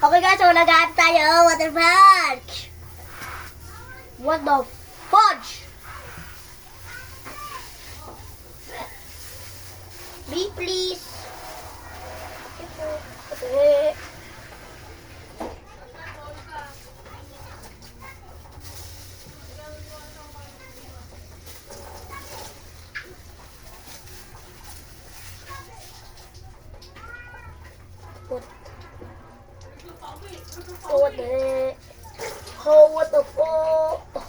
Okay guys, so nag-aat tayo. Water fudge. What the fudge? B, please. Okay. What the? Oh, what the fuck?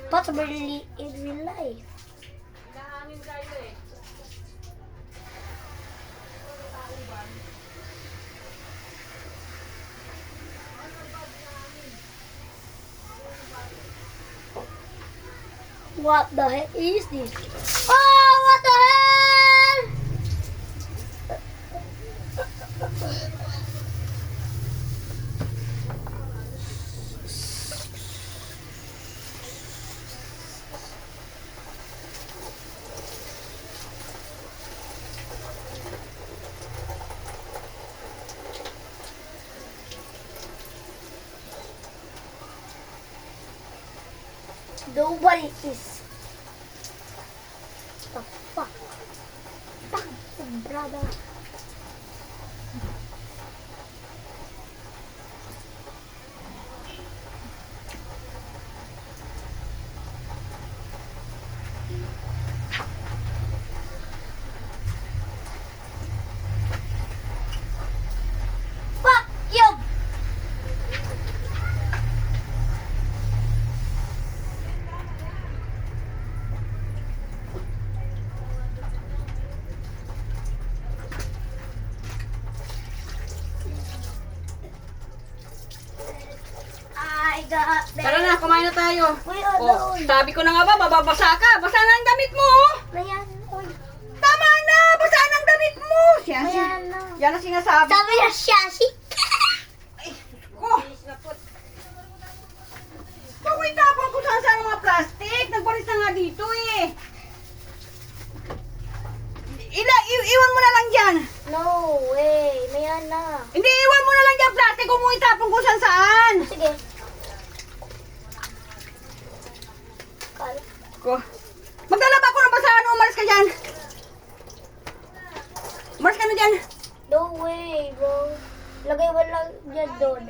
Possibly in real life. What the heck is this? Oh, what the hell? Nobody is. The fuck? Damn, brother. Fuck you! I got that. Tara na, kumain na tayo. Uy, Oh, ano? sabi ko na nga ba, bababasa ka. Basa na ang damit mo. oh. Ayan, uy. Tama na, basa na ang damit mo. Ayan na. Yan ang sinasabi. Sabi niya siya, si. Ay, ko. Paway tapon ko saan saan ang mga plastic. Nagwalis na nga dito eh. Iwan mo na lang dyan. No way, mayan na. Hindi, iwan mo na lang dyan plastic. Kung mo itapon ko saan saan. Sige. Kala. Ko. Maglalaba ko ng basahan. Umalis ka dyan. Umalis ka na dyan. No way, bro. Lagay mo lang dyan doon.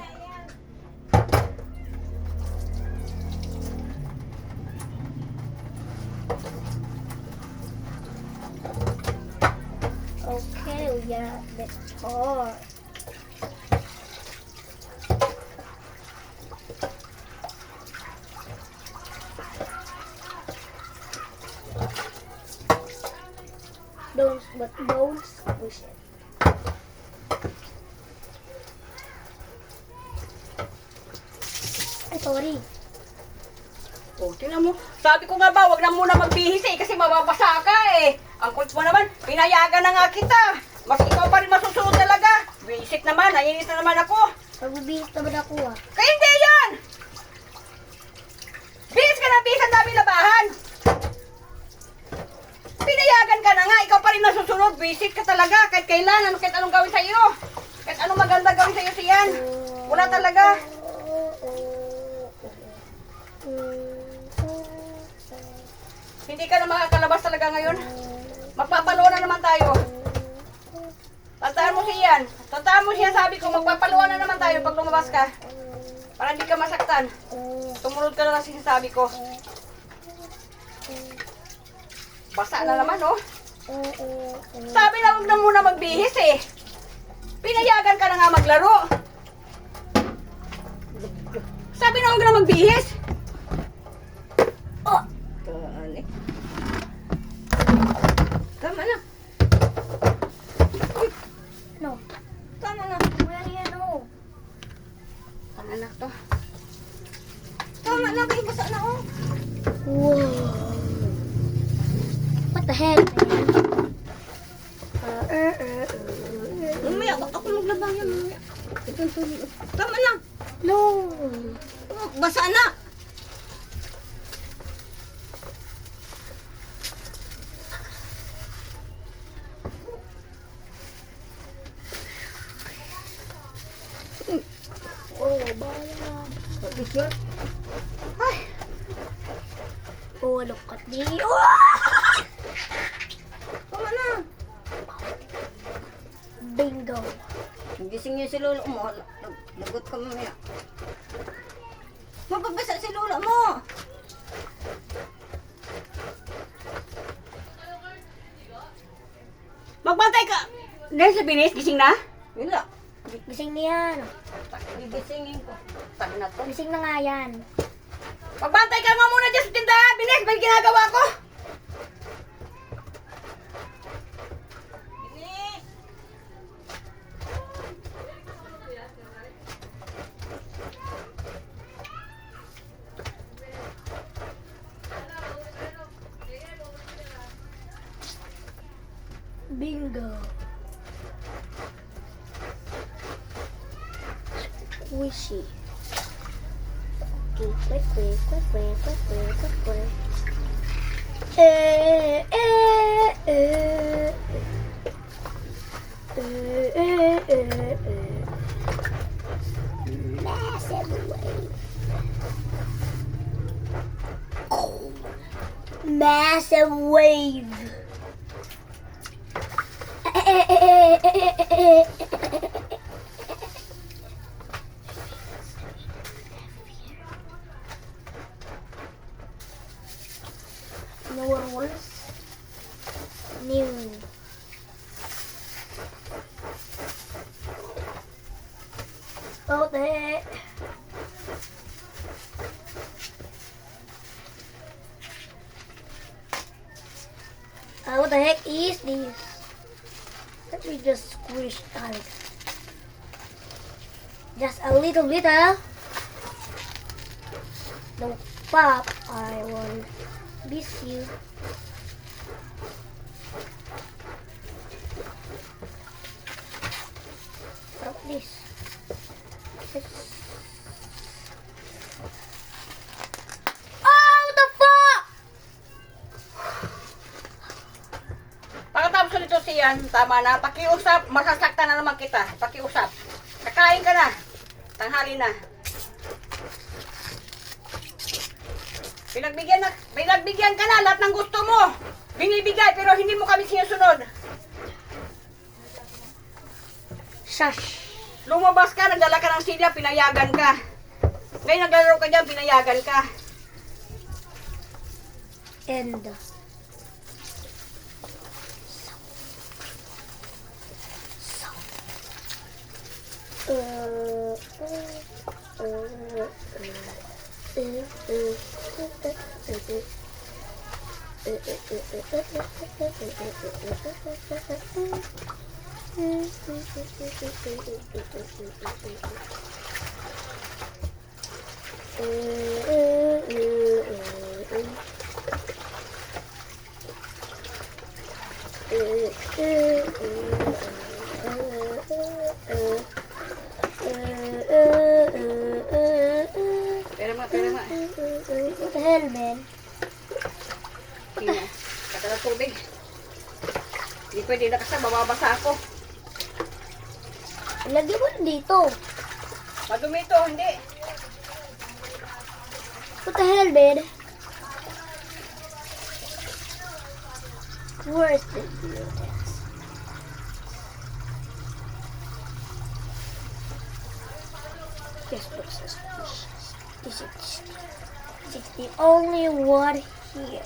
Okay, we got the car. Don't squish it. Ay, sorry. Oh, tingnan mo. Sabi ko nga ba, wag na muna magbihis eh, kasi mababasa ka eh. Ang kulit mo naman, pinayagan na nga kita. Mas ikaw pa rin masusunod talaga. Visit naman, naiinis na naman ako. Magbibihis naman ako ah. Kaya hindi yan! Bihis ka na, bihis ang dami labahan. Pinayagan ka na nga, ikaw pa rin nasusunod. Visit ka talaga, kahit kailan, kahit anong gawin sa'yo. Kahit anong maganda gawin sa'yo siyan. Wala talaga. Hindi ka na makakalabas talaga ngayon. Magpapaluan na naman tayo. Tandaan mo siyan. Tandaan mo siya, sabi ko, magpapaluan na naman tayo pag lumabas ka. Para hindi ka masaktan. Tumunod ka na lang sinasabi ko. Basa na naman, oh. Sabi na huwag na muna magbihis, eh. Pinayagan ka na nga maglaro. Sabi na huwag na magbihis. Oh. Tama na. Uy. No. Tama na. Where you know? Tama na to. Tama na, kayo basa na, oh. Whoa. What the heck, man? Mamaya, ako maglaba yan. Mamaya. Tama na. No. Oh, basa na. Diyos yun. Ay, Oh, look at me. tama na. Bingo. Gising niyo si lolo mo. Lagot ka mamaya. Mababasa si lolo mo. Magbantay ka. Dahil sa binis, gising na? Wala. Gising niya. Gigisingin ko. Sabi na to. Gising na nga yan. Magbantay ka nga muna dyan sa tindahan. Binis, may ginagawa ko. Binis. Bingo. Squishy. Okay, quick. Eh. Massive wave. Massive wave. No rules. New. Oh, the heck. What the heck is this? Let me just squish out. Just a little bit, huh? Don't pop. I will miss you. Drop this. Oh, the fuck! Pagkatapos nito siyan, tama na. Pakiusap, masasaktan na naman kita. Pakiusap. Kakain ka na. Tanghali na. Pinagbigyan ka na lahat ng gusto mo. Binibigay pero hindi mo kami sinusunod. Shush. Lumabas ka, nagdala ka ng silya, pinayagan ka. Ngayon naglalaro ka dyan, pinayagan ka. End. Pera mo. What the hell, man? Hindi na. Kata ng tubig. Hindi pwede na kasi bababasa ako. Lagyan mo dito. Madumi ito, hindi. What the hell, man? Where's the deodorant? This looks suspicious. This is the only one here.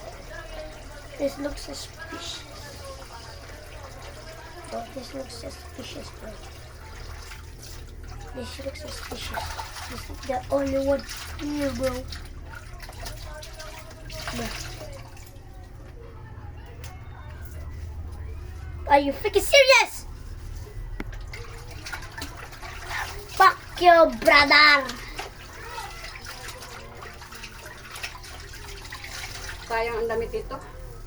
This looks suspicious. Oh, this looks suspicious, bro. This looks suspicious. This is the only one here, bro. No. Are you freaking serious? Fuck you, brother. Sayang ang damit ito.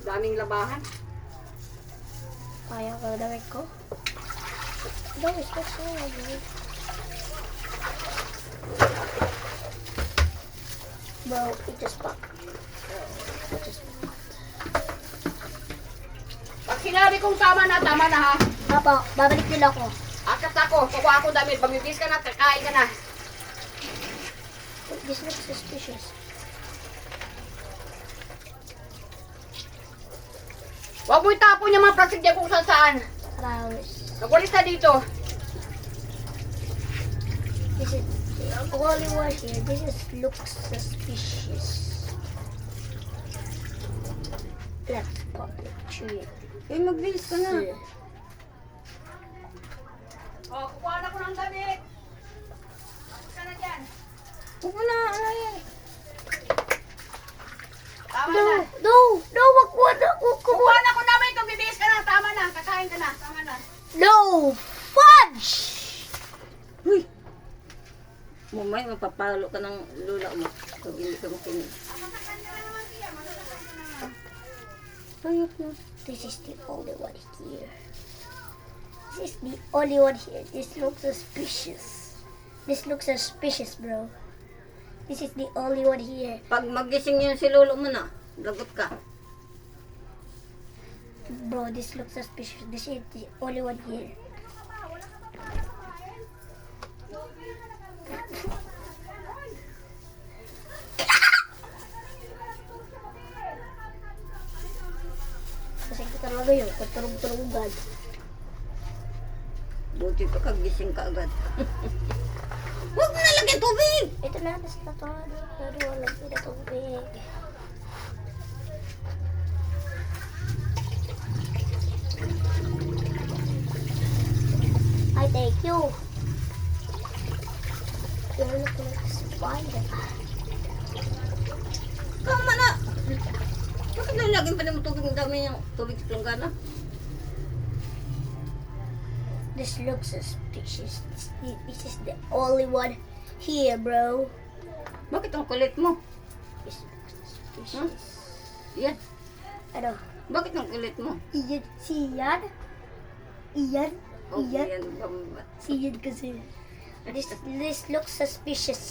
Daming labahan. Kaya ko damit ko. No, it's not so good. Bro, it just popped. It just popped. Pag sinabi kong tama na ha. Apo, babalik nila ako. Akas ako, kukuha ako damit. Pag bibis ka na, kakain ka na. This looks suspicious. Huwag mo itapon yung mga plastic dyan kung saan. Promise. Nagwalis na dito. This is the only one here. This is looks suspicious. Let's pop the tree. Eh, magbilis ka na. Oh, kukuha na ko ng damit. Ka na dyan. Huwag mo na, ano yan. Tama No, na. no, no, wag na. Kukuha na ko namin ito. Bibihis ka na. Tama na. Kakain ka na. Tama na. No, fudge! Uy! Mamay, mapapalo ka ng lula mo. Pag hindi ka makinig. Ayok na. This is the only one here. This is the only one here. This looks suspicious. This looks suspicious, bro. This is the only one here. Pag magising yun si lolo mo na, lagot ka. Bro, this looks suspicious. This is the only one here. Kasi ito talaga yun. Katurong-turongan. Buti pa kagising ka agad. Huwag mo nalagyan tubig! Ito na, nasa na to. Pero walang pinatubig. I thank you. You look like a spider. Tama na! Bakit nalagyan pa naman tubig? Ang dami yung tubig sa tunggana. This looks suspicious. This is the only one here, bro. Bakit ang kulit mo? This looks suspicious. Yan. Ano? Bakit ang kulit mo? Iyan. Si Ian? Ian? Oh, Ian? yan. Bamba. Si Ian kasi. This looks suspicious.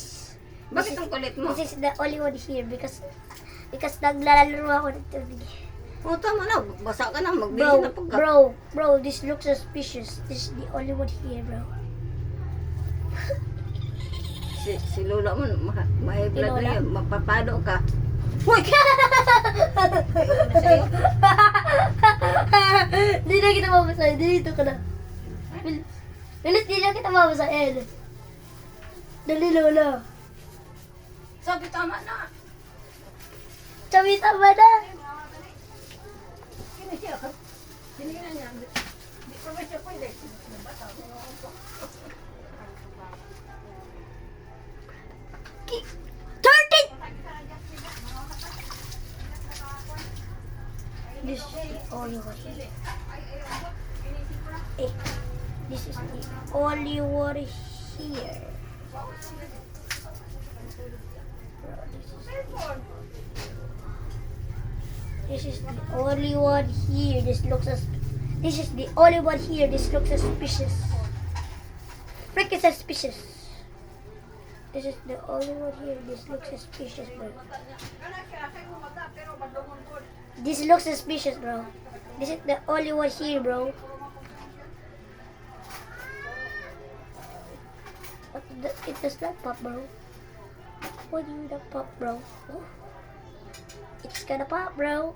Bakit ang kulit mo? This is the only one here because naglalaro ako ng tubig. Oh, tama na. Basa ka na. Magbili na pagka. Bro, this looks suspicious. This is the only one here, bro. Si lola mo, may Si blood Lola? na yun. Mapapado ka. Hoy! Ayoko na sa'yo. Hindi na kita mabasahin. Dito ka na. Lilis, di na kita mabasahin. Dali, Lola. Sabi tama na. Sabi, tama na. Kinasya ka. Tinignan niya. Di pa ba siya pwede? Turn it! This is the only one here. This is the only one here. This is the only one here. This is the only one here. This looks suspicious. Freaking suspicious. This is the only one here. This looks suspicious, bro. This looks suspicious, bro. This is the only one here, bro. It does not pop, bro. What do you not pop, bro? Oh. It's gonna pop, bro.